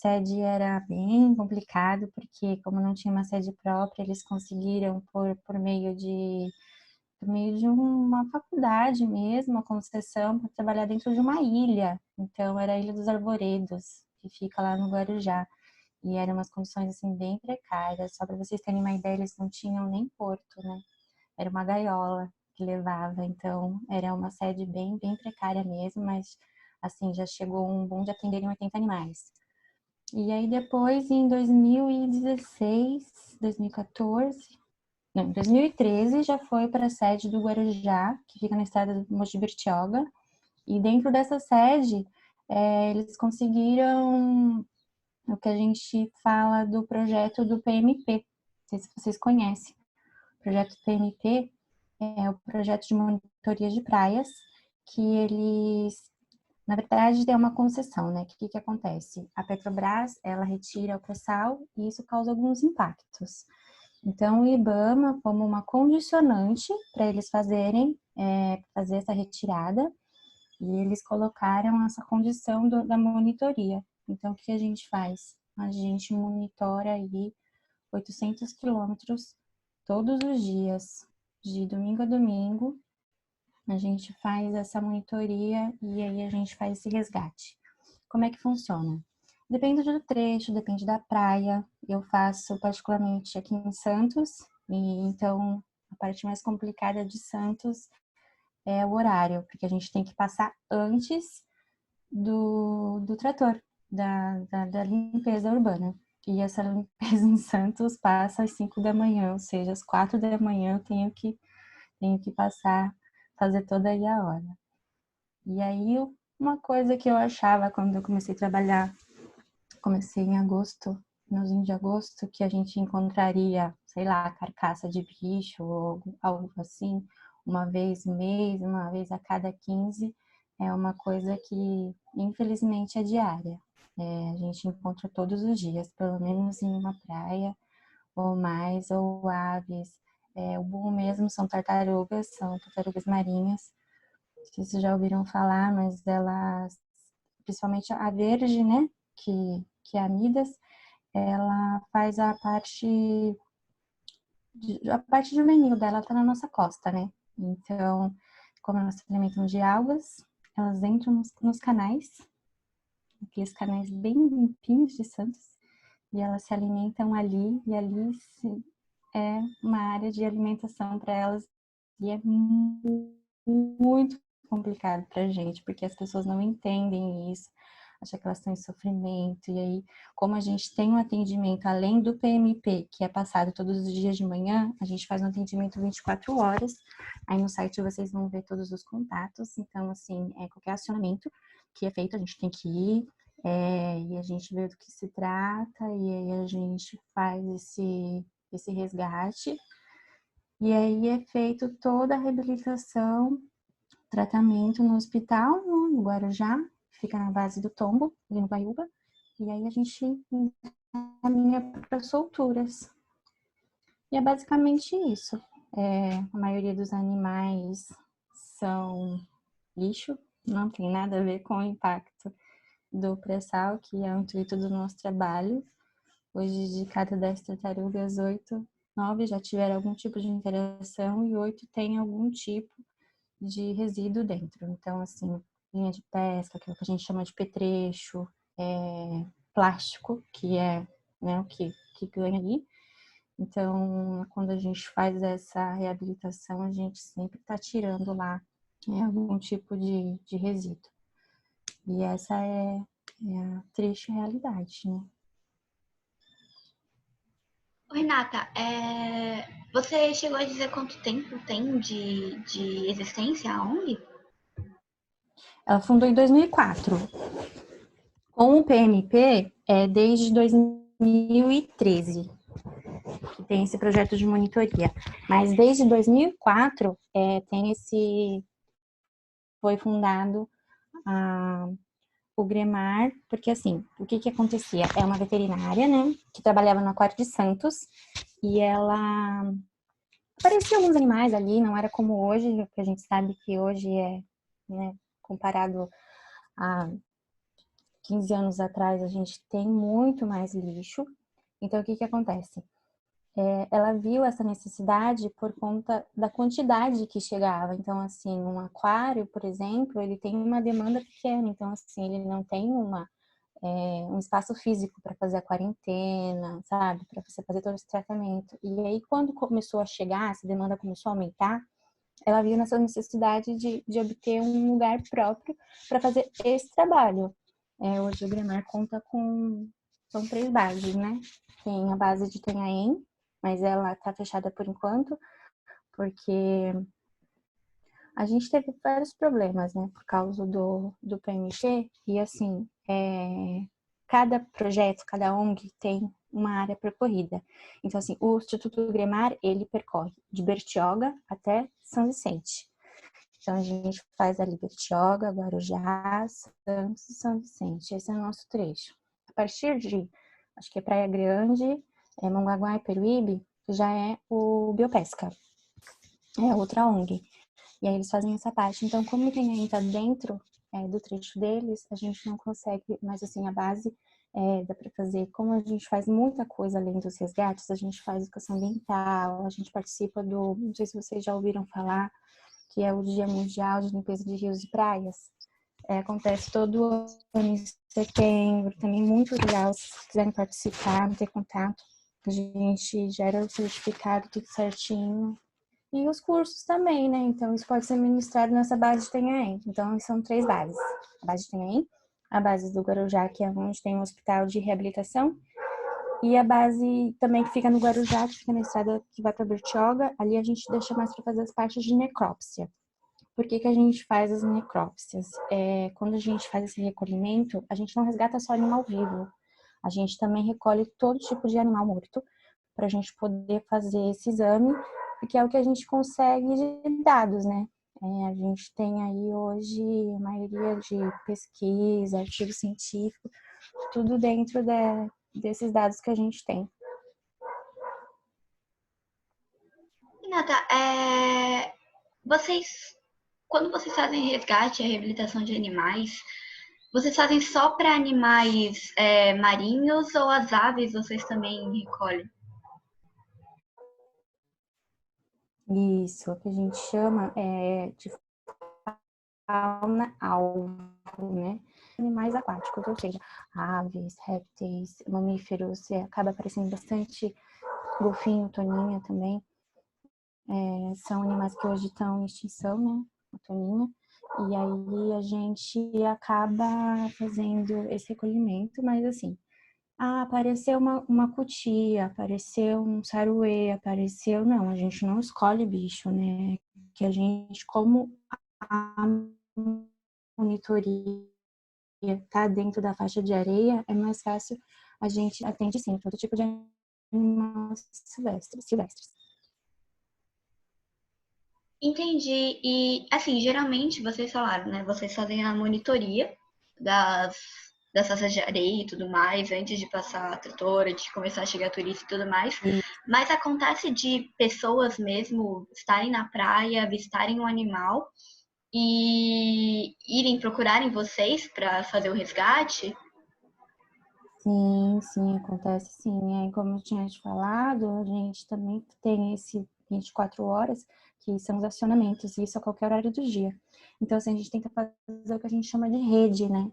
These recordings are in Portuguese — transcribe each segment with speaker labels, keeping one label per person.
Speaker 1: sede era bem complicado, porque como não tinha uma sede própria, eles conseguiram, por meio de uma faculdade mesmo, uma concessão para trabalhar dentro de uma ilha. Então, era a Ilha dos Arvoredos, que fica lá no Guarujá. E eram umas condições, assim, bem precárias. Só para vocês terem uma ideia, eles não tinham nem porto, né? Era uma gaiola que levava. Então, era uma sede bem, bem precária mesmo, mas, assim, já chegou um boom de atenderem 80 animais. E aí depois, em 2016, 2014, não, em 2013 já foi para a sede do Guarujá, que fica na estrada do Mogi Bertioga. E dentro dessa sede, eles conseguiram o que a gente fala do projeto do PMP. Não sei se vocês conhecem. O projeto PMP é o projeto de monitoria de praias, que eles, na verdade, é uma concessão, né? O que acontece? A Petrobras, ela retira o pré-sal e isso causa alguns impactos. Então, o IBAMA, como uma condicionante para eles fazer essa retirada, e eles colocaram essa condição da monitoria. Então, o que a gente faz? A gente monitora aí 800 quilômetros todos os dias, de domingo a domingo. A gente faz essa monitoria e aí a gente faz esse resgate. Como é que funciona? Depende do trecho, depende da praia. Eu faço particularmente aqui em Santos, e então a parte mais complicada de Santos é o horário, porque a gente tem que passar antes do trator, da limpeza urbana. E essa limpeza em Santos passa às 5 da manhã, ou seja, às 4 da manhã eu tenho que passar, fazer toda aí a hora. E aí, uma coisa que eu achava quando eu comecei a trabalhar, comecei em agosto, finalzinho de agosto, que a gente encontraria, sei lá, carcaça de bicho ou algo assim, uma vez no mês, uma vez a cada 15, é uma coisa que, infelizmente, é diária. A gente encontra todos os dias, pelo menos em uma praia, ou mais, ou aves. O boom mesmo são tartarugas marinhas. Não sei se vocês já ouviram falar, mas elas, principalmente a verde, né, que é a Amidas, ela faz a parte juvenil dela tá na nossa costa, né? Então, como elas se alimentam de algas, elas entram nos canais, aqueles canais bem limpinhos de Santos, e elas se alimentam ali, e ali é uma área de alimentação para elas, e é muito complicado para a gente, porque as pessoas não entendem isso, acham que elas estão em sofrimento, e aí, como a gente tem um atendimento além do PMP, que é passado todos os dias de manhã, a gente faz um atendimento 24 horas, aí no site vocês vão ver todos os contatos, então, assim, qualquer acionamento que é feito, a gente tem que ir, e a gente vê do que se trata, e aí a gente faz esse resgate, e aí é feito toda a reabilitação, tratamento no hospital, no Guarujá, que fica na base do Tombo, ali no Guaiúba, e aí a gente encaminha para solturas. E é basicamente isso. A maioria dos animais são lixo, não tem nada a ver com o impacto do pré-sal, que é o intuito do nosso trabalho. Hoje, de cada 10 tartarugas, 8, 9 já tiveram algum tipo de interação e 8 têm algum tipo de resíduo dentro. Então, assim, linha de pesca, aquilo que a gente chama de petrecho, plástico, que é, né, o que ganha ali. Então, quando a gente faz essa reabilitação, a gente sempre está tirando lá algum tipo de resíduo. E essa é a triste realidade, né?
Speaker 2: Ô, Renata, você chegou a dizer quanto tempo tem de existência a ONG?
Speaker 1: Ela fundou em 2004. Com o PMP, desde 2013, que tem esse projeto de monitoria. Mas desde 2004, foi fundado o Gremar, porque assim, o que acontecia? É uma veterinária, né, que trabalhava no Aquário de Santos, e ela aparecia alguns animais ali, não era como hoje, porque a gente sabe que hoje né, comparado a 15 anos atrás, a gente tem muito mais lixo. Então, o que acontece? Ela viu essa necessidade por conta da quantidade que chegava. Então, assim, um aquário, por exemplo, ele tem uma demanda pequena. Então, assim, ele não tem um espaço físico para fazer a quarentena, sabe? Para você fazer todo esse tratamento. E aí, quando começou a chegar, essa demanda começou a aumentar, ela viu nessa necessidade de obter um lugar próprio para fazer esse trabalho. Hoje o Gremar conta são 3 bases, né? Tem a base de Itanhaém, mas ela está fechada por enquanto, porque a gente teve vários problemas, né? Por causa do PMT, e assim, cada projeto, cada ONG tem uma área percorrida. Então, assim, o Instituto Gremar, ele percorre de Bertioga até São Vicente. Então, a gente faz ali Bertioga, Guarujá, Santos e São Vicente. Esse é o nosso trecho. A partir de, acho que é Praia Grande, Mongaguá e Peruíbe, já é o Biopesca. É outra ONG. E aí eles fazem essa parte. Então, como o Itanhaém está dentro do trecho deles, a gente não consegue, mas assim, a base dá para fazer. Como a gente faz muita coisa além dos resgates, a gente faz educação ambiental, a gente participa não sei se vocês já ouviram falar, que é o Dia Mundial de Limpeza de Rios e Praias. Acontece todo ano em setembro, também muito legal, se quiserem participar, ter contato. A gente gera o certificado, tudo certinho. E os cursos também, né? Então, isso pode ser ministrado nessa base de Itanhaém. Então, são 3 bases. A base de Itanhaém, a base do Guarujá, que é onde tem um hospital de reabilitação, e a base também que fica no Guarujá, que fica na estrada que vai para Bertioga. Ali a gente deixa mais para fazer as partes de necrópsia. Por que a gente faz as necrópsias? Quando a gente faz esse recolhimento, a gente não resgata só animal vivo. A gente também recolhe todo tipo de animal morto para a gente poder fazer esse exame, porque é o que a gente consegue de dados, né? A gente tem aí hoje a maioria de pesquisa, artigo científico, tudo dentro desses dados que a gente tem.
Speaker 2: Renata, vocês, quando vocês fazem resgate e reabilitação de animais, vocês fazem só para animais marinhos ou as aves vocês também recolhem?
Speaker 1: Isso, o que a gente chama de fauna alvo, né? Animais aquáticos, ou seja, aves, répteis, mamíferos, acaba aparecendo bastante golfinho, toninha também. São animais que hoje estão em extinção, né? A toninha. E aí a gente acaba fazendo esse recolhimento, mas assim, apareceu uma cutia, apareceu um saruê, apareceu... Não, a gente não escolhe bicho, né? Que a gente, como a monitoria está dentro da faixa de areia, é mais fácil, a gente atende sim todo tipo de animais silvestres.
Speaker 2: Entendi. E, assim, geralmente vocês falaram, né? Vocês fazem a monitoria das, das faixas de areia e tudo mais, antes de passar a tratora, de começar a chegar turista e tudo mais.
Speaker 1: E,
Speaker 2: Mas acontece de pessoas mesmo estarem na praia, avistarem um animal e irem procurarem vocês para fazer o resgate?
Speaker 1: sim, acontece sim. Como eu tinha te falado, a gente também tem esse 24 horas, que são os acionamentos, e isso a qualquer horário do dia. Então, assim, a gente tenta fazer o que a gente chama de rede, né?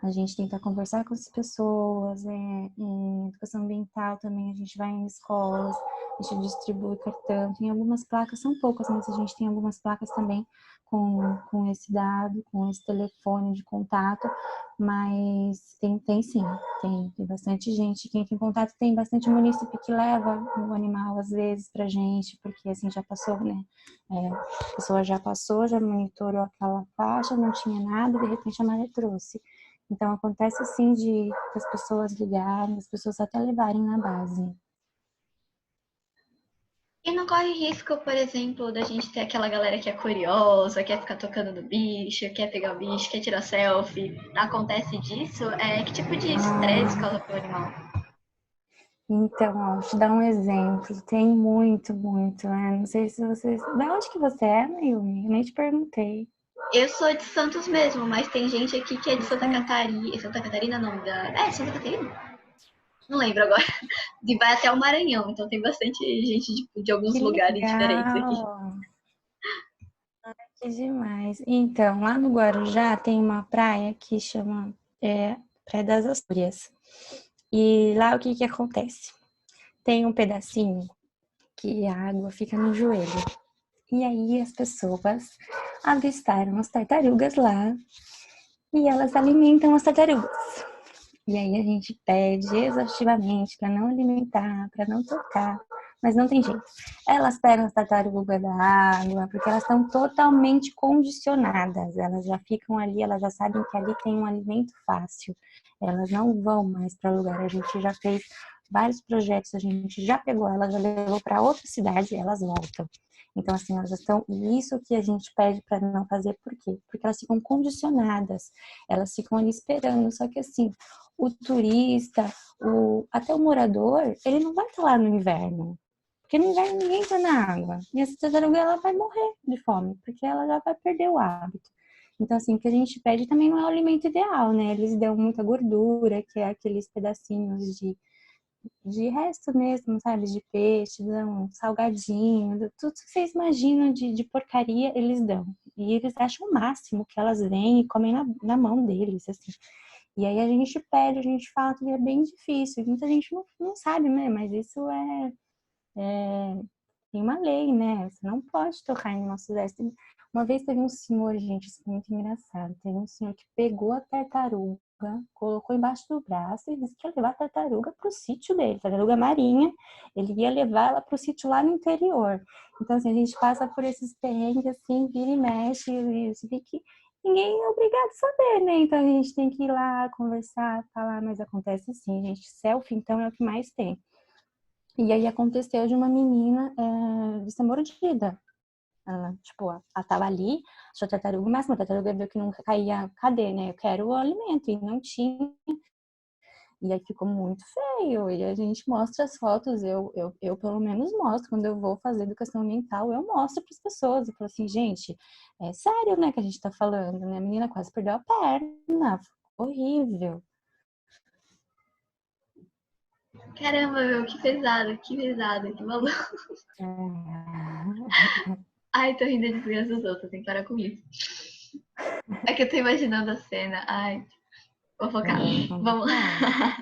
Speaker 1: A gente tenta conversar com as pessoas, em educação ambiental também, a gente vai em escolas, a gente distribui cartão, tem algumas placas, são poucas, mas a gente tem algumas placas também com esse dado, com esse telefone de contato, mas tem sim, tem bastante gente que entra em contato, tem bastante munícipe que leva o animal às vezes pra gente, porque assim já passou, né? A pessoa já passou, já monitorou aquela faixa, não tinha nada, de repente a maré trouxe. Então acontece assim de as pessoas ligarem, as pessoas até levarem na base.
Speaker 2: E não corre risco, por exemplo, da gente ter aquela galera que é curiosa, quer ficar tocando no bicho, quer pegar o bicho, quer tirar selfie. Acontece disso? Que tipo de estresse
Speaker 1: Ah,
Speaker 2: causa pro animal?
Speaker 1: então, ó, vou te dar um exemplo. Tem muito, né? Não sei se vocês. Da onde que você é, Mayumi? Eu nem te perguntei.
Speaker 2: Eu sou de Santos mesmo, mas tem gente aqui que é de Santa
Speaker 1: Então,
Speaker 2: Catarina. Santa Catarina não, Santa Catarina? Não lembro agora. De vai até o Maranhão, então tem bastante gente de
Speaker 1: que
Speaker 2: alguns lugares diferentes aqui.
Speaker 1: legal! Que demais. Então, lá no Guarujá tem uma praia que chama Praia das Astúrias. E lá o que que acontece? Tem um pedacinho que a água fica no joelho. E aí as pessoas avistaram as tartarugas lá e elas alimentam as tartarugas. E aí a gente pede exaustivamente para não alimentar, para não tocar, mas não tem jeito. Elas pegam as tartarugas da água porque elas estão totalmente condicionadas. Elas já ficam ali, elas já sabem que ali tem um alimento fácil. Elas não vão mais para lugar. A gente já fez vários projetos, a gente já pegou elas, já levou para outra cidade e elas voltam. Então, assim, elas já estão. E isso que a gente pede para não fazer, por quê? Porque elas ficam condicionadas, elas ficam ali esperando. Só que, assim, o turista, até o morador, ele não vai estar lá no inverno. Porque no inverno ninguém está na água. E essa tartaruga ela vai morrer de fome, porque ela já vai perder o hábito. Então, assim, o que a gente pede também não é o alimento ideal, né? Eles dão muita gordura, que é aqueles pedacinhos de resto mesmo, sabe? De peixe, dão salgadinho, tudo que vocês imaginam de porcaria, eles dão. E eles acham o máximo que elas vêm e comem na mão deles, assim. E aí a gente pede, a gente fala que é bem difícil. Muita gente não sabe, né? Mas isso tem uma lei, né? Você não pode tocar em nossos restos. Uma vez teve um senhor, gente, isso foi muito engraçado. Teve um senhor que pegou a tartaruga, colocou embaixo do braço e disse que ia levar a tartaruga para o sítio dele, tartaruga marinha. Ele ia levar ela para o sítio lá no interior. Então, assim, a gente passa por esses perrengues, assim, vira e mexe, e você vê que ninguém é obrigado a saber, né? Então a gente tem que ir lá conversar, falar, mas acontece sim, gente. Selfie, então, é o que mais tem. E aí aconteceu de uma menina de ser mordida. Ela, tipo, ela tava ali, achou a tartaruga, mas a tartaruga viu que nunca caía, cadê, né? Eu quero o alimento, e não tinha. E aí ficou muito feio. E a gente mostra as fotos, eu pelo menos mostro, quando eu vou fazer educação ambiental, eu mostro para as pessoas. Eu falo assim, gente, é sério, né, que a gente tá falando, né? A menina quase perdeu a perna, horrível.
Speaker 2: Caramba, meu, que maluco. Ai, tô rindo de crianças dos outros, tem que parar com isso. É que eu tô imaginando a cena. Ai, vou focar. Vamos
Speaker 1: Complicado.
Speaker 2: lá.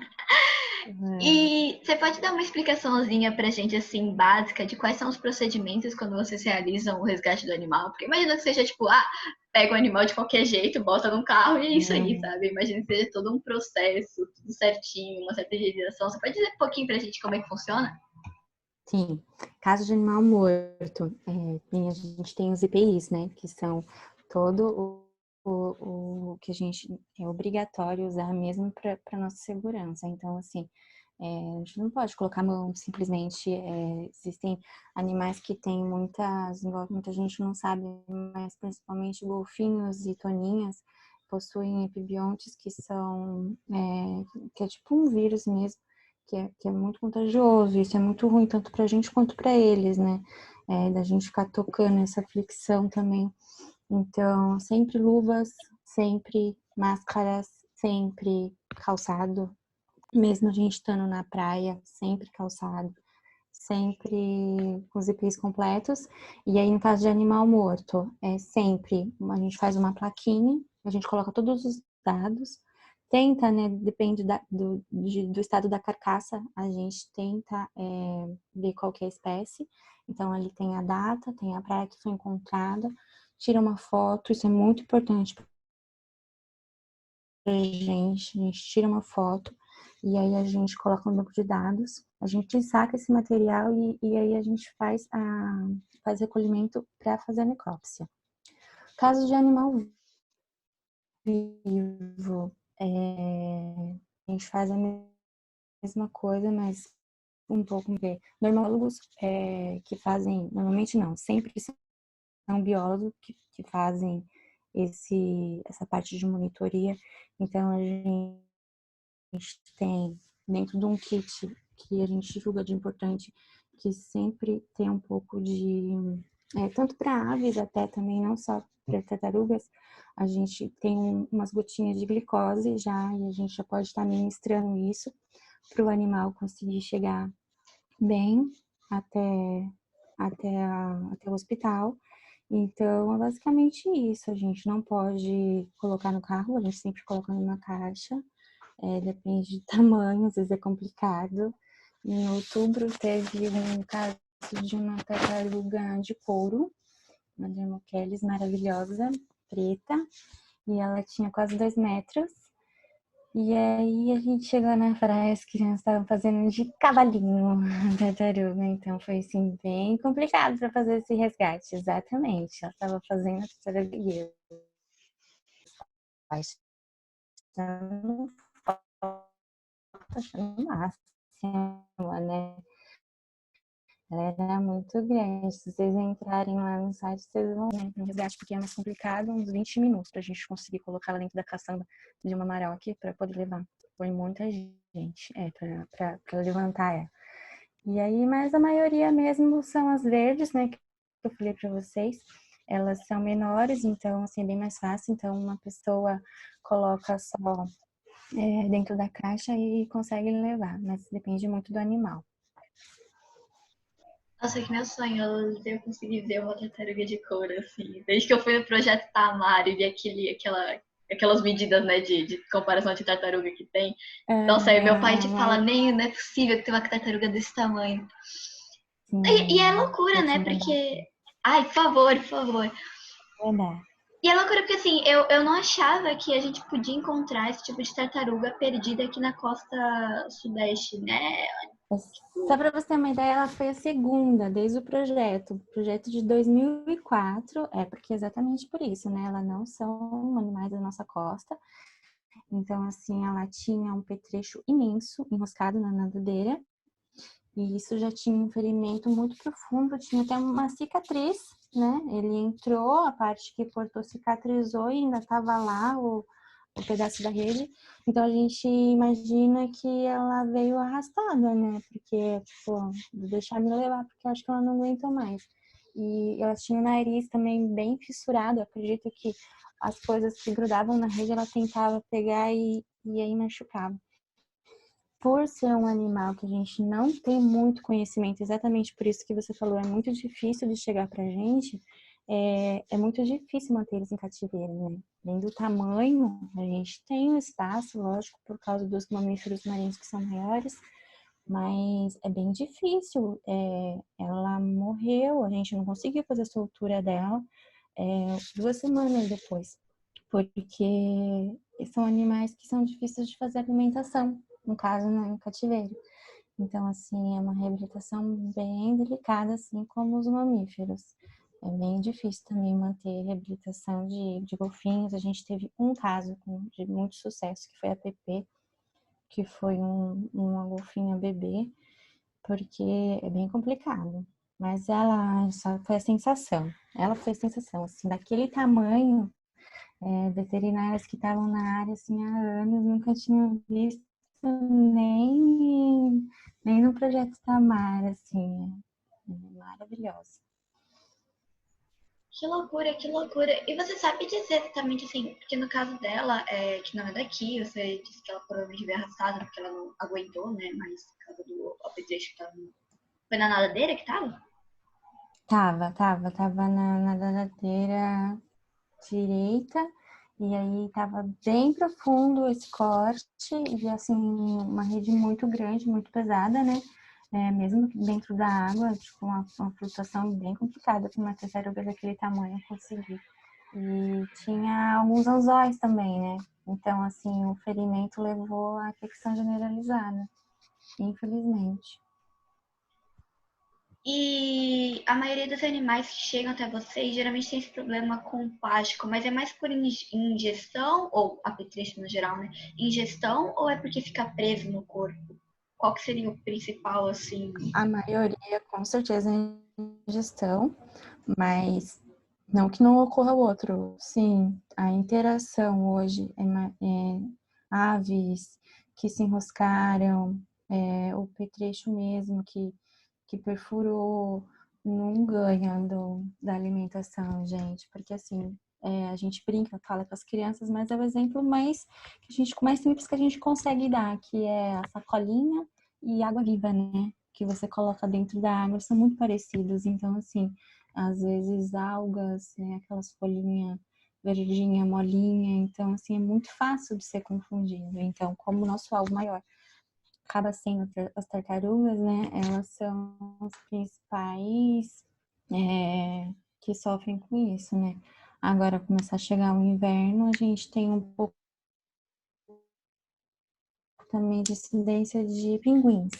Speaker 2: E você pode dar uma explicaçãozinha pra gente, assim, básica, de quais são os procedimentos quando vocês realizam o resgate do animal? Porque imagina que seja tipo, pega o animal de qualquer jeito, bota num carro e é isso aí, sabe? Imagina que seja todo um processo, tudo certinho, uma certa higienização. Você pode dizer um pouquinho pra gente como é que funciona?
Speaker 1: Sim, caso de animal morto, a gente tem os EPIs, né? Que são todo o que a gente é obrigatório usar mesmo para nossa segurança. Então, assim, a gente não pode colocar a mão simplesmente. Existem animais que têm muita gente não sabe, mas principalmente golfinhos e toninhas possuem epibiontes que são, que é tipo um vírus mesmo que é muito contagioso. Isso é muito ruim, tanto pra gente quanto pra eles, né? Da gente ficar tocando essa fricção também. Então, sempre luvas, sempre máscaras, sempre calçado. Mesmo a gente estando na praia, sempre calçado. Sempre com os EPIs completos. E aí, no caso de animal morto, sempre a gente faz uma plaquinha, a gente coloca todos os dados, tenta, né? Depende do estado da carcaça, a gente tenta ver qual que é a espécie. Então, ali tem a data, tem a praia que foi encontrada, tira uma foto, isso é muito importante pra gente. A gente tira uma foto e aí a gente coloca um banco de dados, a gente saca esse material e aí a gente faz recolhimento para fazer a necrópsia. Caso de animal vivo, a gente faz a mesma coisa, mas um pouco ver. Normólogos que fazem, normalmente não, sempre são biólogos que fazem essa parte de monitoria. Então a gente tem dentro de um kit que a gente julga de importante, que sempre tem um pouco de tanto para aves até também, não só para tartarugas, a gente tem umas gotinhas de glicose já, e a gente já pode estar ministrando isso para o animal conseguir chegar bem até o hospital. Então, é basicamente isso. A gente não pode colocar no carro, a gente sempre coloca numa caixa. Depende do tamanho, às vezes é complicado. Em outubro teve um caso de uma tartaruga de couro, uma Dermocheles maravilhosa, preta, e ela tinha quase 2 metros. E aí a gente chegou na praia, as crianças estavam fazendo de cavalinho a tartaruga, então foi assim bem complicado para fazer esse resgate, exatamente. Ela estava fazendo a tartaruga e eu achando achando máximo, né? Ela era muito grande. Se vocês entrarem lá no site, vocês vão ver no resgate, porque é mais complicado, uns 20 minutos pra gente conseguir colocar ela dentro da caçamba de uma Amarok pra poder levar. Foi muita gente, pra levantar ela. E aí, mas a maioria mesmo são as verdes, né, que eu falei pra vocês. Elas são menores, então, assim, é bem mais fácil. Então, uma pessoa coloca só dentro da caixa e consegue levar, mas depende muito do animal.
Speaker 2: Nossa, que meu sonho eu conseguir ver uma tartaruga de couro, assim. Desde que eu fui no Projeto Tamar e vi aquelas medidas, né, de comparação de tartaruga que tem. Nossa, aí meu pai te fala,
Speaker 1: Mas,
Speaker 2: nem, não é possível que tenha uma tartaruga desse tamanho. E é
Speaker 1: sim,
Speaker 2: loucura,
Speaker 1: vou
Speaker 2: né,
Speaker 1: te mandar.
Speaker 2: porque... Ai, por favor, por favor.
Speaker 1: Vou dar.
Speaker 2: E é loucura porque, assim, eu não achava que a gente podia encontrar esse tipo de tartaruga perdida aqui na costa sudeste, né?
Speaker 1: Só para você ter uma ideia, ela foi a segunda desde o projeto. O projeto de 2004, porque exatamente por isso, né? Elas não são animais da nossa costa. Então, assim, ela tinha um petrecho imenso enroscado na nadadeira. E isso já tinha um ferimento muito profundo, tinha até uma cicatriz, né? Ele entrou, a parte que cortou cicatrizou e ainda estava lá o pedaço da rede. Então a gente imagina que ela veio arrastada, né? Porque, tipo, vou deixar me levar, porque eu acho que ela não aguentou mais. E ela tinha o nariz também bem fissurado, eu acredito que as coisas que grudavam na rede ela tentava pegar e aí machucava. Por ser um animal que a gente não tem muito conhecimento, exatamente por isso que você falou, é muito difícil de chegar pra gente, é muito difícil manter eles em cativeiro, né? Além do tamanho, a gente tem um espaço, lógico, por causa dos mamíferos marinhos que são maiores, mas é bem difícil. Ela morreu, a gente não conseguiu fazer a soltura dela 2 semanas depois, porque são animais que são difíceis de fazer alimentação, no caso, no cativeiro. Então, assim, é uma reabilitação bem delicada, assim como os mamíferos. É bem difícil também manter reabilitação de golfinhos. A gente teve um caso de muito sucesso, que foi a Pepe, que foi uma golfinha bebê, porque é bem complicado. Mas ela só foi a sensação. Ela foi a sensação, assim, daquele tamanho, veterinárias que estavam na área assim, há anos nunca tinham visto nem no projeto Tamar, assim, é maravilhosa.
Speaker 2: Que loucura, que loucura. E você sabe dizer exatamente assim, porque no caso dela, que não é daqui, você disse que ela provavelmente veio arrastada porque ela não aguentou, né? Mas por causa do apetrecho que tava. Foi na nadadeira que tava?
Speaker 1: Tava na nadadeira direita, e aí tava bem profundo esse corte, e assim, uma rede muito grande, muito pesada, né? Mesmo dentro da água, tipo, uma flutuação bem complicada para uma tartaruga daquele tamanho conseguir. E tinha alguns anzóis também, né? Então, assim, o ferimento levou à infecção generalizada, infelizmente.
Speaker 2: E a maioria dos animais que chegam até vocês geralmente tem esse problema com o plástico, mas é mais por ingestão, ou apetrecho no geral, né? Ingestão, ou é porque fica preso no corpo? Qual que seria o principal, assim?
Speaker 1: A maioria, com certeza, é ingestão, mas não que não ocorra o outro. Sim, a interação hoje aves que se enroscaram, o petrecho mesmo que perfurou, não ganha da alimentação, gente, porque assim, a gente brinca, fala com as crianças, mas é o exemplo mais simples que a gente consegue dar, que é a sacolinha e água viva, né? Que você coloca dentro da água, são muito parecidos. Então, assim, às vezes algas, né? Aquelas folhinhas verdinha, molinha. Então, assim, é muito fácil de ser confundido. Então, como o nosso alvo maior acaba sendo as tartarugas, né? Elas são os principais que sofrem com isso, né? Agora, começar a chegar o inverno, a gente tem um pouco também de incidência de pinguins,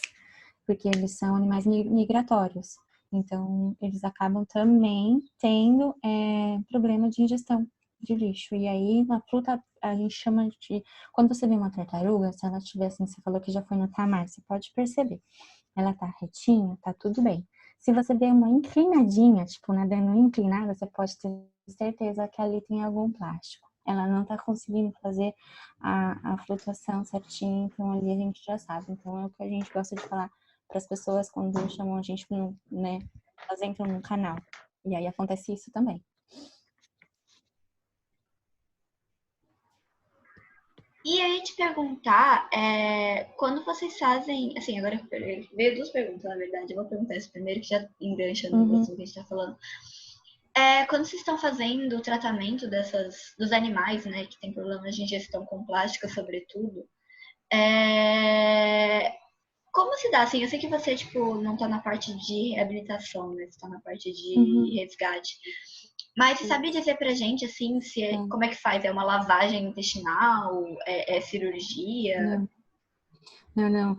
Speaker 1: porque eles são animais migratórios. Então, eles acabam também tendo problema de ingestão de lixo. E aí, na fruta, a gente chama de... Quando você vê uma tartaruga, se ela estiver assim, você falou que já foi no tamar, você pode perceber. Ela tá retinha, tá tudo bem. Se você vê uma inclinadinha, tipo, nadando inclinada, você pode ter certeza que ali tem algum plástico. Ela não tá conseguindo fazer a flutuação certinha, então ali a gente já sabe. Então é o que a gente gosta de falar para as pessoas quando chamam a gente, né? Elas entram no canal. E aí acontece isso também.
Speaker 2: E aí te perguntar, quando vocês fazem, assim, agora veio duas perguntas, na verdade. Eu vou perguntar esse primeiro, que já engancha no assunto que a gente tá falando. Quando vocês estão fazendo o tratamento dos animais, né, que tem problemas de ingestão com plástico, sobretudo, como se dá, assim, eu sei que você, tipo, não tá na parte de reabilitação, né, você tá na parte de resgate, mas você sabe dizer pra gente, assim, como é que faz? É uma lavagem intestinal? É cirurgia?
Speaker 1: Não, não.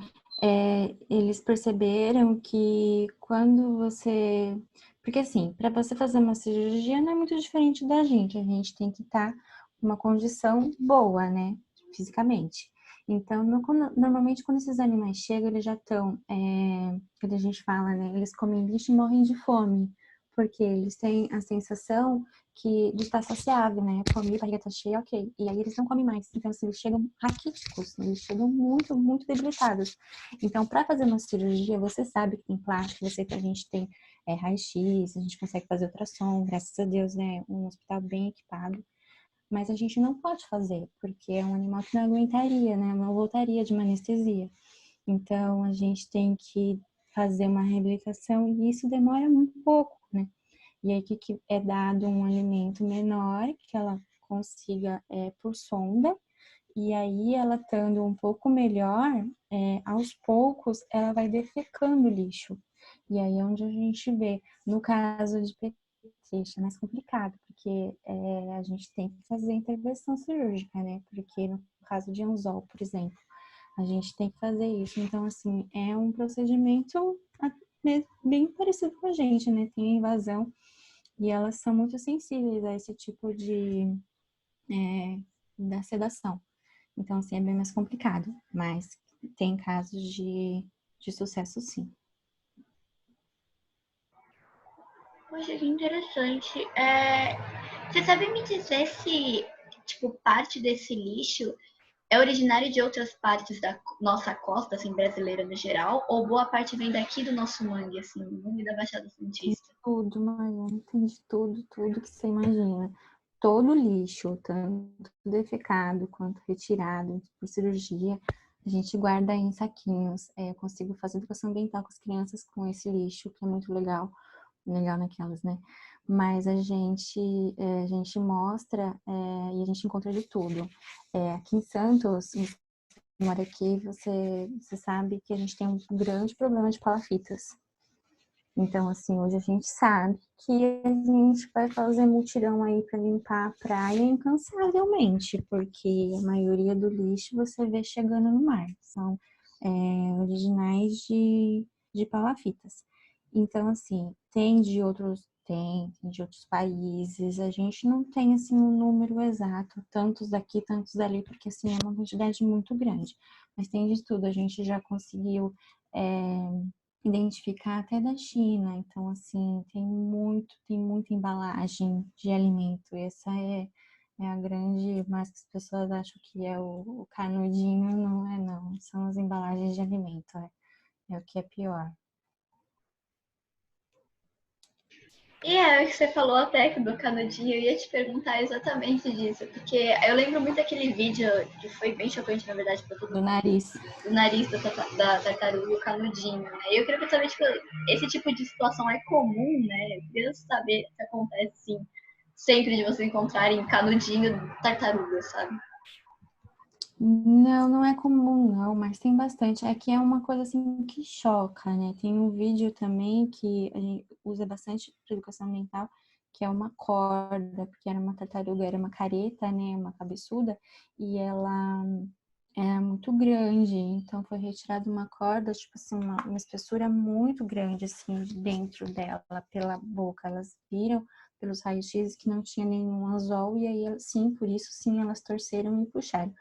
Speaker 1: Eles perceberam que quando você... Porque assim, para você fazer uma cirurgia não é muito diferente da gente. A gente tem que estar numa condição boa, né? Fisicamente. Então, normalmente, quando esses animais chegam, eles já estão... quando a gente fala, né? Eles comem lixo e morrem de fome. Porque eles têm a sensação de estar saciado, né? Comi, barriga tá cheia, ok. E aí eles não comem mais. Então, assim, eles chegam raquíticos, né? Eles chegam muito, muito debilitados. Então, para fazer uma cirurgia, você sabe que tem plástico, você que a gente tem raio-x, a gente consegue fazer ultrassom, graças a Deus, né? Um hospital bem equipado. Mas a gente não pode fazer, porque é um animal que não aguentaria, né? Não voltaria de uma anestesia. Então, a gente tem que fazer uma reabilitação e isso demora muito pouco, né? E aí, que é dado um alimento menor, que ela consiga por sonda, e aí ela estando um pouco melhor, aos poucos ela vai defecando o lixo. E aí é onde a gente vê, no caso de peteixa, é mais complicado, porque a gente tem que fazer intervenção cirúrgica, né? Porque no caso de anzol, por exemplo, a gente tem que fazer isso. Então, assim, é um procedimento bem parecido com a gente, né? Tem invasão e elas são muito sensíveis a esse tipo da sedação. Então, assim, é bem mais complicado, mas tem casos de sucesso, sim.
Speaker 2: Poxa, que interessante. Você sabe me dizer se, tipo, parte desse lixo é originário de outras partes da nossa costa, assim, brasileira no geral, ou boa parte vem daqui do nosso mangue, assim, mangue da Baixada
Speaker 1: Tem
Speaker 2: Santista?
Speaker 1: tudo, Mariana, tem de tudo, tudo que você imagina. Todo lixo, tanto defecado quanto retirado por cirurgia, a gente guarda em saquinhos. Eu consigo fazer educação ambiental com as crianças com esse lixo, que é muito legal, legal naquelas, né? Mas a gente mostra e a gente encontra de tudo. Aqui em Santos, você mora aqui, você sabe que a gente tem um grande problema de palafitas. Então, assim, hoje a gente sabe que a gente vai fazer mutirão aí para limpar a praia incansavelmente, porque a maioria do lixo você vê chegando no mar, são originais de palafitas. Então, assim, tem de outros países, a gente não tem, assim, um número exato, tantos daqui, tantos dali, porque, assim, é uma quantidade muito grande. Mas tem de tudo, a gente já conseguiu... identificar até da China. Então, assim, tem muita embalagem de alimento. Essa é a grande, mais que as pessoas acham que é o canudinho, não é não. São as embalagens de alimento, é o que é pior.
Speaker 2: E é o que você falou até do canudinho, eu ia te perguntar exatamente disso, porque eu lembro muito daquele vídeo que foi bem chocante, na verdade, para todo
Speaker 1: Do
Speaker 2: mundo,
Speaker 1: nariz.
Speaker 2: do nariz da tartaruga e o canudinho, né? E eu queria saber, tipo, esse tipo de situação é comum, né? Eu queria saber se acontece, sim, sempre de você encontrarem canudinho tartaruga, sabe?
Speaker 1: Não, não é comum não, mas tem bastante. É que é uma coisa assim que choca, né? Tem um vídeo também que a gente usa bastante para educação ambiental, que é uma corda, porque era uma tartaruga, era uma careta, né? Uma cabeçuda, e ela era muito grande, então foi retirada uma corda, tipo assim, uma espessura muito grande, assim, de dentro dela, pela boca. Elas viram pelos raios-x que não tinha nenhum anzol, e aí, sim, por isso, sim, elas torceram e puxaram.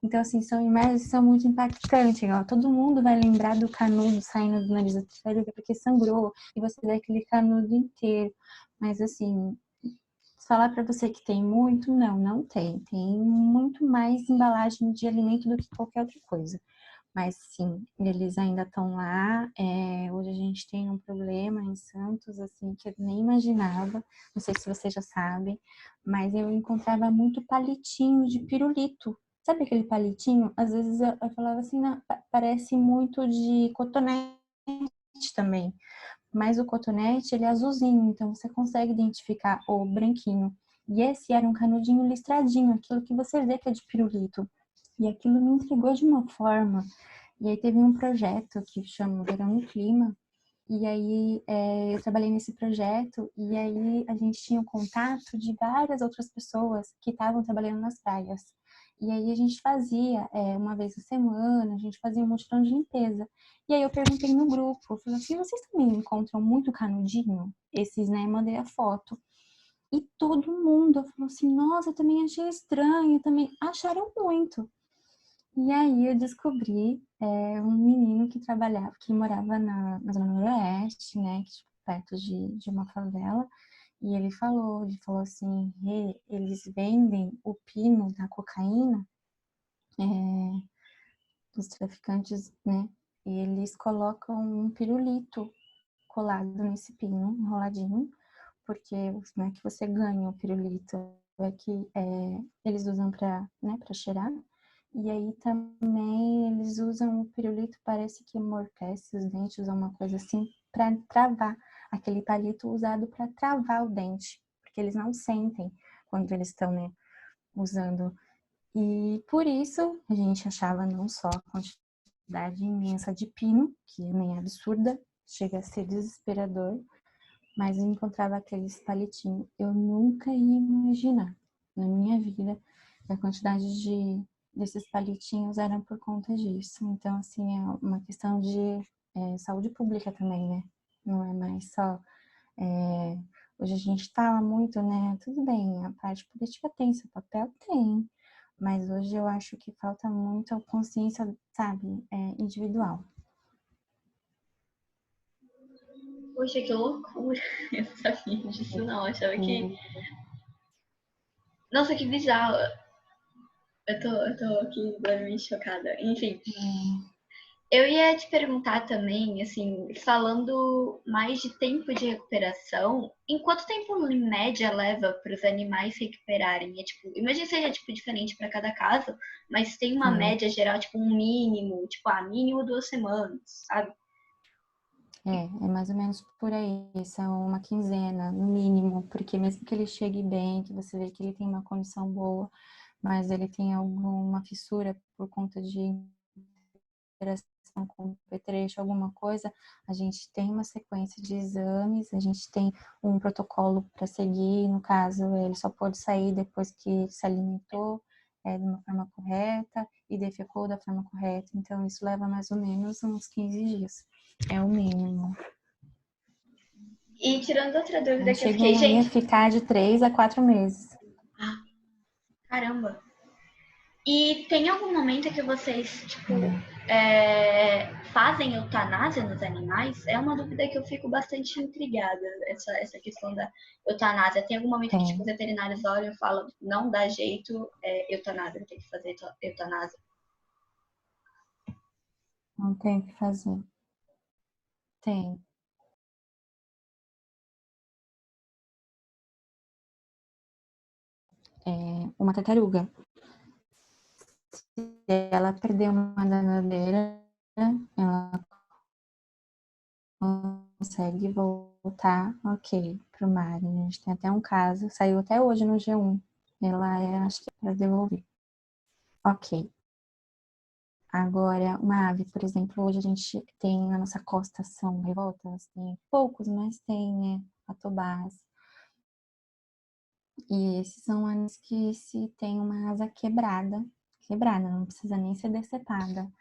Speaker 1: Então, assim, são imagens que são muito impactantes, ó. Todo mundo vai lembrar do canudo saindo do nariz da tartaruga, porque sangrou, e você vê aquele canudo inteiro. Mas, assim, falar para você que tem muito, não, não tem. Tem muito mais embalagem de alimento do que qualquer outra coisa. Mas sim, eles ainda estão lá. Hoje a gente tem um problema em Santos, assim, que eu nem imaginava. Não sei se você já sabe, mas eu encontrava muito palitinho de pirulito. Sabe aquele palitinho? Às vezes eu falava assim, não, parece muito de cotonete também. Mas o cotonete, ele é azulzinho, então você consegue identificar o branquinho. E esse era um canudinho listradinho, aquilo que você vê que é de pirulito. E aquilo me intrigou de uma forma. E aí teve um projeto que chama Verão no Clima, e aí eu trabalhei nesse projeto, e aí a gente tinha o contato de várias outras pessoas que estavam trabalhando nas praias. E aí a gente fazia, uma vez a semana, a gente fazia um mutirão de limpeza. E aí eu perguntei no grupo, eu falei assim, vocês também encontram muito canudinho? Esses, né, mandei a foto. E todo mundo falou assim, nossa, eu também achei estranho, também acharam muito. E aí eu descobri um menino que trabalhava, que morava na Zona Noroeste, né, que, tipo, perto de uma favela, e ele falou assim, eles vendem o pino da cocaína, os traficantes, né, e eles colocam um pirulito colado nesse pino, enroladinho, porque não é que você ganha o pirulito, é que eles usam para, né, para cheirar. E aí também eles usam o pirulito, parece que amortece os dentes ou uma coisa assim, para travar. Aquele palito usado para travar o dente, porque eles não sentem quando eles estão, né, usando. E por isso a gente achava não só a quantidade imensa de pino, que é meio absurda, chega a ser desesperador, mas eu encontrava aqueles palitinhos. Eu nunca ia imaginar na minha vida a quantidade desses palitinhos eram por conta disso. Então, assim, é uma questão de saúde pública também, né? Não é mais só. é, Hoje a gente fala muito, né? Tudo bem, a parte política tem seu papel? Tem. Mas hoje eu acho que falta muito a consciência, sabe, individual.
Speaker 2: Poxa, que loucura! Eu não sabia disso, não. Eu achava que. Nossa, que bizarro! Eu tô aqui levemente chocada. Enfim, eu ia te perguntar também, assim, falando mais de tempo de recuperação, em quanto tempo em média leva para os animais se recuperarem? É tipo, imagina que seja tipo diferente para cada caso, mas tem uma
Speaker 1: Sim.
Speaker 2: média geral, tipo um mínimo, tipo, mínimo 2 semanas, sabe?
Speaker 1: É mais ou menos por aí, são uma quinzena, no mínimo, porque mesmo que ele chegue bem, que você vê que ele tem uma condição boa, mas ele tem alguma fissura por conta de interação com o petrecho, alguma coisa, a gente tem uma sequência de exames, a gente tem um protocolo para seguir, no caso, ele só pode sair depois que se alimentou de uma forma correta e defecou da forma correta, então isso leva mais ou menos uns 15 dias, é o mínimo.
Speaker 2: E tirando outra dúvida que eu fiquei,
Speaker 1: Chegam aí a
Speaker 2: gente,
Speaker 1: ficar de 3 a 4 meses.
Speaker 2: ah, caramba. E tem algum momento que vocês, tipo, fazem eutanásia nos animais? É uma dúvida que eu fico bastante intrigada, essa questão da eutanásia. Tem algum momento que, tipo, os
Speaker 1: Tem,
Speaker 2: veterinários olham e falam, não dá jeito, eutanásia, tem que fazer eutanásia.
Speaker 1: não tem o que fazer. Tem. uma tartaruga. Se ela perder uma nadadeira, ela consegue voltar, ok, pro mar. A gente tem até um caso, saiu até hoje no G1. Ela acho que é para devolver. Ok. Agora, uma ave, por exemplo, hoje a gente tem na nossa costa são revoltas, tem poucos, mas tem, né? Jatobás. E esses são aves que se tem uma asa quebrada, não precisa nem ser decepada.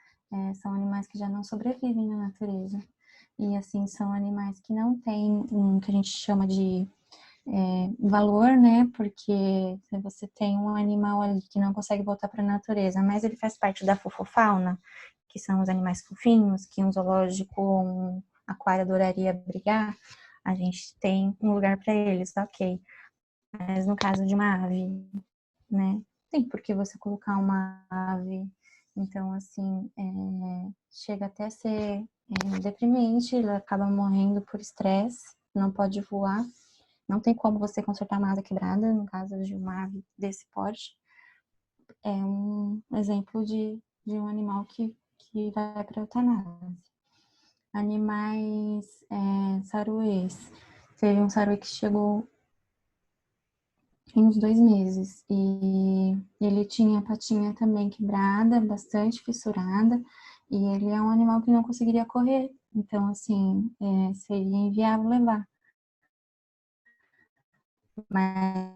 Speaker 1: São animais que já não sobrevivem na natureza. E assim, são animais que não têm um que a gente chama de valor, né? Porque se você tem um animal ali que não consegue voltar para a natureza, mas ele faz parte da fofofauna, que são os animais fofinhos, que um zoológico ou um aquário adoraria abrigar, a gente tem um lugar para eles, ok. Mas no caso de uma ave, né? Tem por que você colocar uma ave. Então, assim, chega até a ser deprimente, ela acaba morrendo por estresse, não pode voar. Não tem como você consertar uma asa quebrada, no caso de uma ave desse porte. É um exemplo de um animal que vai para a eutanásia. Animais saruês. Teve um saruê que chegou em uns 2 meses e ele tinha a patinha também quebrada, bastante fissurada, e ele é um animal que não conseguiria correr. Então, assim, seria inviável levar. Mas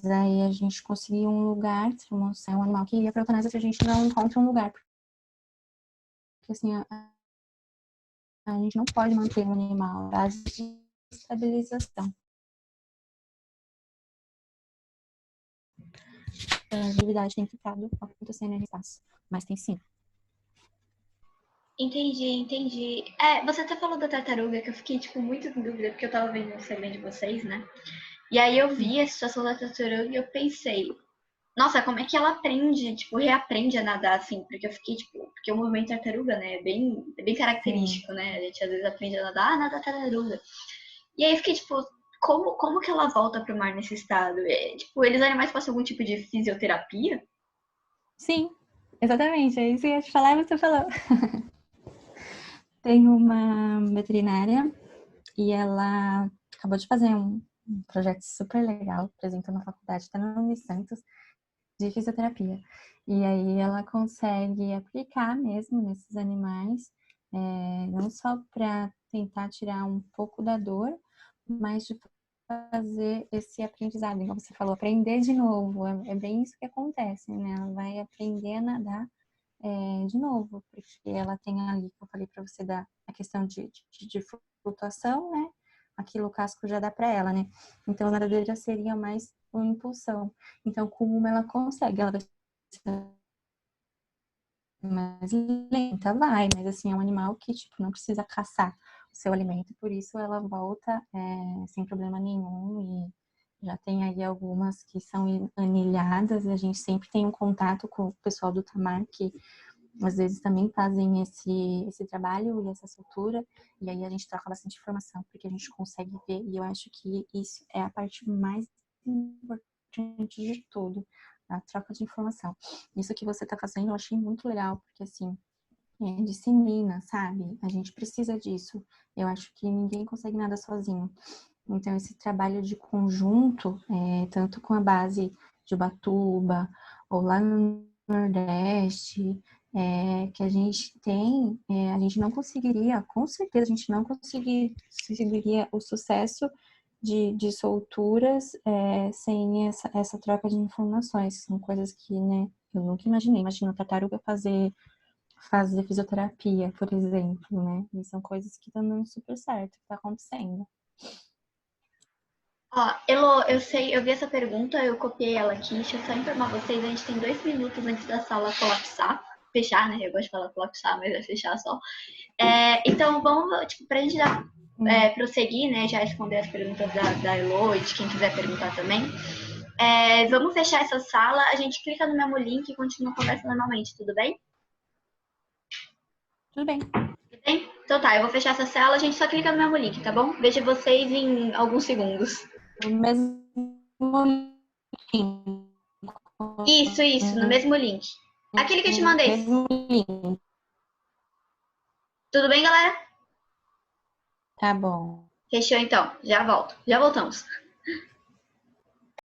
Speaker 1: aí a gente conseguiu um lugar, é um animal que ia para eutanásia se a gente não encontra um lugar. Porque assim, a gente não pode manter um animal à base de estabilização. A atividade tem ficado acontecendo no espaço, mas tem sim.
Speaker 2: Entendi. Você até falou da tartaruga, que eu fiquei, tipo, muito em dúvida, porque eu tava vendo o Instagram de vocês, né? E aí eu vi a situação da tartaruga e eu pensei, nossa, como é que ela aprende, tipo, reaprende a nadar assim? Porque eu fiquei, tipo, porque o movimento tartaruga, né, é bem
Speaker 1: Sim.
Speaker 2: característico, né? A gente às vezes aprende a nadar, nada tartaruga. E aí eu fiquei, tipo, como que ela volta pro mar nesse estado? Tipo, eles animais passam algum tipo de fisioterapia?
Speaker 1: Sim, exatamente. É isso que eu ia te falar e você falou. Tem uma veterinária e ela acabou de fazer um projeto super legal, apresentou na faculdade, está no Unisantos, de fisioterapia. E aí ela consegue aplicar mesmo nesses animais, não só para tentar tirar um pouco da dor, mas de fazer esse aprendizado, igual você falou, aprender de novo. É bem isso que acontece, né? Ela vai aprender a nadar de novo, porque ela tem ali, que eu falei para você, a questão de flutuação, né? Aquilo o casco já dá para ela, né? Então a nadadeira seria mais uma impulsão. Então, como ela consegue? Ela vai ser mais lenta, vai, mas assim, é um animal que, tipo, não precisa caçar o seu alimento, por isso ela volta sem problema nenhum e já tem aí algumas que são anilhadas, a gente sempre tem um contato com o pessoal do Tamar, que às vezes também fazem esse trabalho e essa soltura, e aí a gente troca bastante informação, porque a gente consegue ver, e eu acho que isso é a parte mais importante de tudo, a troca de informação. Isso que você está fazendo eu achei muito legal, porque assim, dissemina, sabe? A gente precisa disso. Eu acho que ninguém consegue nada sozinho. Então, esse trabalho de conjunto, tanto com a base de Ubatuba, ou lá no Nordeste, que a gente tem, a gente não conseguiria, com certeza, a gente não conseguiria o sucesso de solturas sem essa troca de informações. São coisas que, né, eu nunca imaginei. Imagina a tartaruga fazer fisioterapia, por exemplo, né? E são coisas que estão dando super certo, que tá acontecendo.
Speaker 2: Ó, Elo, eu sei, eu vi essa pergunta, eu copiei ela aqui. Deixa eu só informar vocês, a gente tem 2 minutos antes da sala colapsar. Fechar, né? Eu gosto de falar colapsar, mas é fechar só. Então, vamos, tipo, pra gente já prosseguir, né? Já responder as perguntas da Elo e de quem quiser perguntar também. Vamos fechar essa sala, a gente clica no mesmo link e continua a conversa normalmente, tudo bem?
Speaker 1: Tudo bem.
Speaker 2: Tudo bem? Então tá, eu vou fechar essa sala, a gente só clica no mesmo link, tá bom? Vejo vocês em alguns segundos.
Speaker 1: O mesmo
Speaker 2: Isso, no mesmo link. Aquele que eu te mandei.
Speaker 1: Mesmo link.
Speaker 2: Tudo bem, galera?
Speaker 1: Tá bom.
Speaker 2: Fechou então. Já volto. Já voltamos.